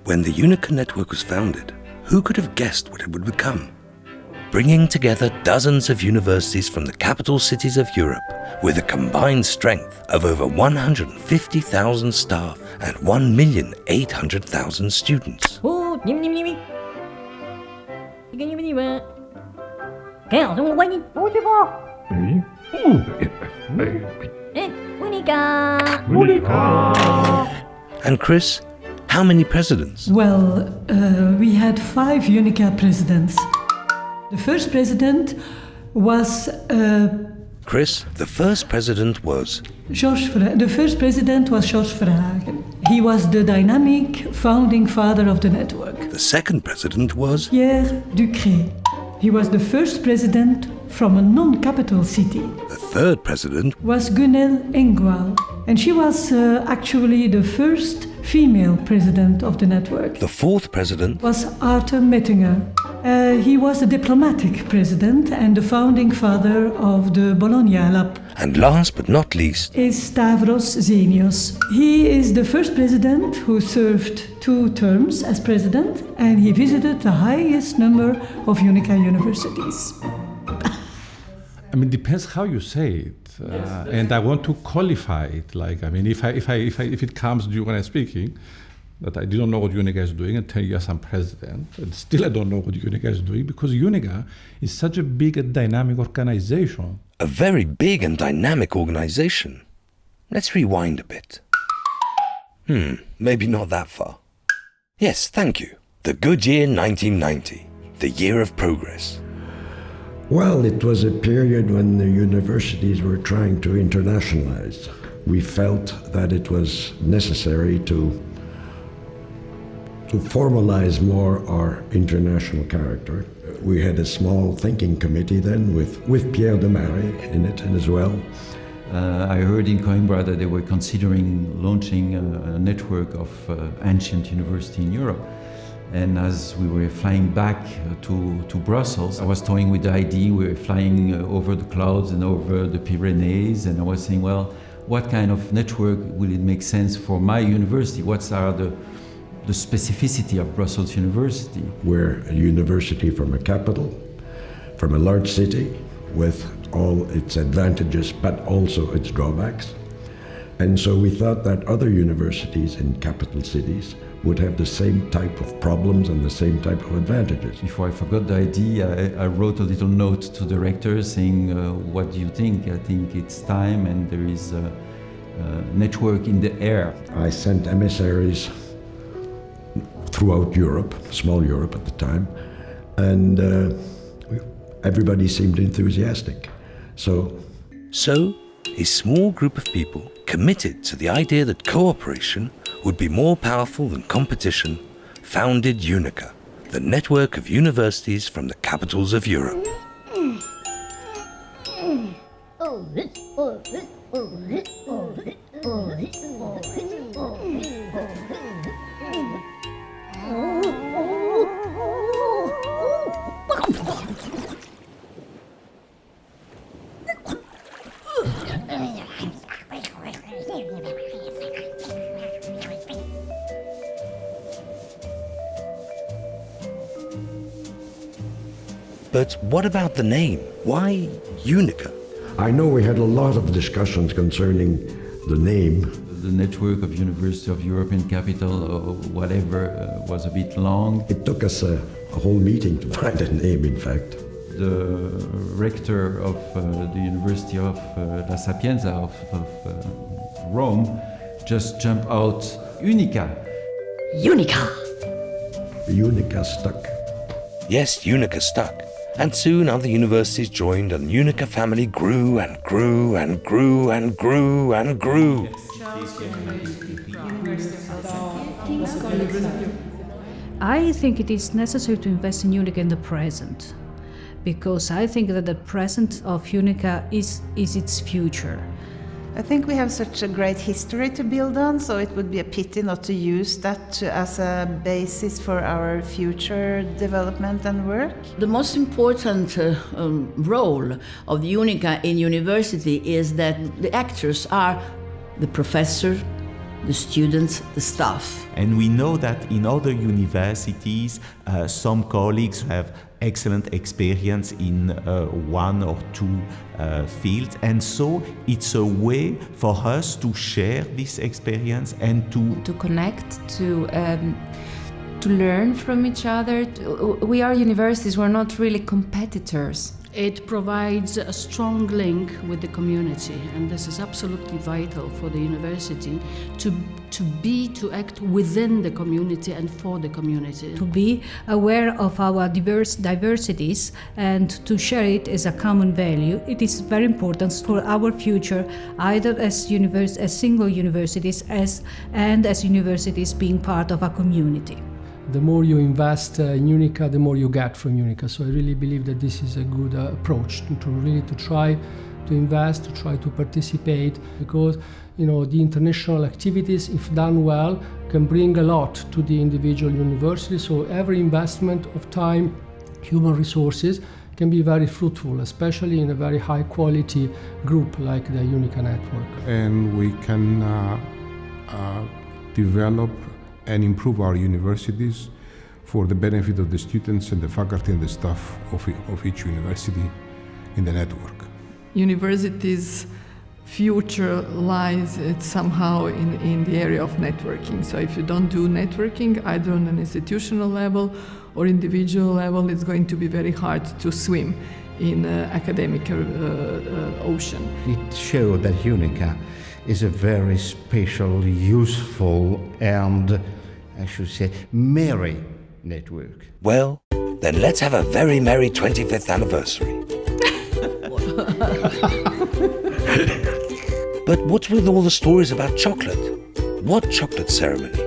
When the UNICA network was founded, who could have guessed what it would become? Bringing together dozens of universities from the capital cities of Europe with a combined strength of over 150,000 staff and 1,800,000 students. And Kris, how many presidents? Well, we had 5 UNICA presidents. The first president was... Kris, the first president was... The first president was Serge Verhaegen. He was the dynamic founding father of the network. The second president was... Pierre de Maret. He was the first president from a non-capital city. The third president was Gunel Engwal. And she was actually the first female president of the network. The fourth president was Arthur Mettinger. He was the diplomatic president and the founding father of the Bologna Lab. And last but not least is Stavros Zenios. He is the first president who served 2 terms as president, and he visited the highest number of UNICA universities. I mean, depends how you say it, and I want to qualify it. Like, I mean, if it comes to you when I'm speaking, that I didn't know what UNICA is doing, and 10 years I'm president, and still I don't know what UNICA is doing, because UNICA is such a big and dynamic organization. A very big and dynamic organization. Let's rewind a bit. Maybe not that far. Yes, thank you. The good year 1990, the year of progress. Well, it was a period when the universities were trying to internationalize. We felt that it was necessary to formalize more our international character. We had a small thinking committee then with Pierre de Maret in it as well. I heard in Coimbra that they were considering launching a network of ancient universities in Europe. And as we were flying back to Brussels, I was toying with the idea. We were flying over the clouds and over the Pyrenees, and I was saying, well, what kind of network will it make sense for my university? What are the specificity of Brussels University? We're a university from a capital, from a large city, with all its advantages, but also its drawbacks. And so we thought that other universities in capital cities would have the same type of problems and the same type of advantages. Before I forgot the idea, I wrote a little note to the rector saying, what do you think? I think it's time, and there is a network in the air. I sent emissaries throughout Europe, small Europe at the time, and everybody seemed enthusiastic. So, a small group of people committed to the idea that cooperation would be more powerful than competition founded UNICA, the network of universities from the capitals of Europe. But what about the name? Why UNICA? I know we had a lot of discussions concerning the name. The network of University of European Capital or whatever was a bit long. It took us a whole meeting to find a name, in fact. The rector of the University of La Sapienza of Rome just jumped out, UNICA. UNICA! UNICA stuck. Yes, UNICA stuck. And soon other universities joined, and the UNICA family grew and grew and grew and grew and grew. I think it is necessary to invest in UNICA in the present, because I think that the present of UNICA is its future. I think we have such a great history to build on, so it would be a pity not to use that as a basis for our future development and work. The most important role of the UNICA in university is that the actors are the professor, the students, the staff. And we know that in other universities, some colleagues have excellent experience in one or two fields. And so it's a way for us to share this experience and to connect, to learn from each other. We are universities, we're not really competitors. It provides a strong link with the community, and this is absolutely vital for the university to act within the community and for the community. To be aware of our diversities and to share it as a common value, it is very important for our future, either as single universities and as universities being part of a community. The more you invest in UNICA, the more you get from UNICA. So I really believe that this is a good approach to try to invest, to try to participate, because the international activities, if done well, can bring a lot to the individual university. So every investment of time, human resources, can be very fruitful, especially in a very high quality group like the UNICA network. And we can develop and improve our universities for the benefit of the students and the faculty and the staff of each university in the network. Universities' future lies somehow in the area of networking. So if you don't do networking, either on an institutional level or individual level, it's going to be very hard to swim in academic ocean. It showed that UNICA is a very special, useful and, I should say, merry network. Well, then let's have a very merry 25th anniversary. But what's with all the stories about chocolate? What chocolate ceremony?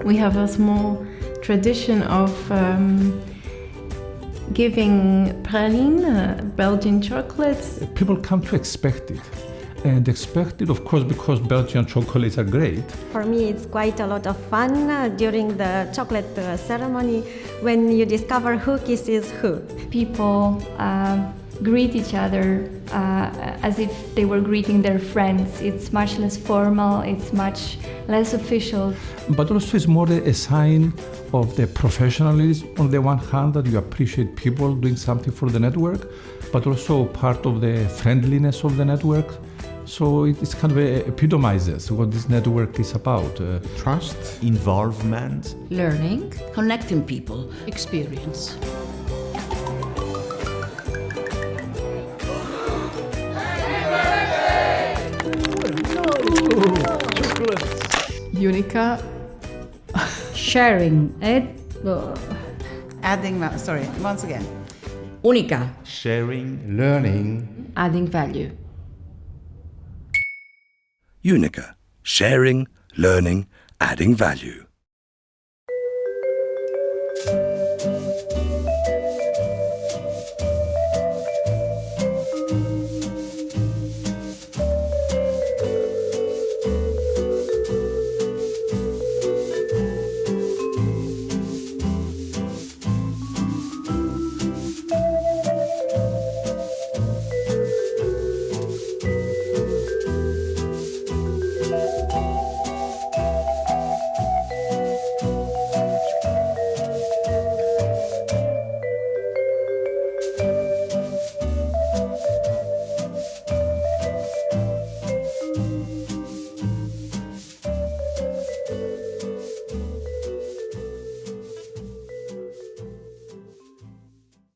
We have a small tradition of giving praline, Belgian chocolates. People come to expect it. And expect it, of course, because Belgian chocolates are great. For me, it's quite a lot of fun during the chocolate ceremony when you discover who kisses who. People greet each other as if they were greeting their friends. It's much less formal, it's much less official. But also it's more a sign of the professionalism on the one hand, that you appreciate people doing something for the network, but also part of the friendliness of the network. So it's kind of epitomizes what this network is about. Trust, involvement, learning, connecting people, experience. UNICA. Sharing. Adding, sorry, once again. UNICA. Sharing, learning, adding value. UNICA. Sharing, learning, adding value.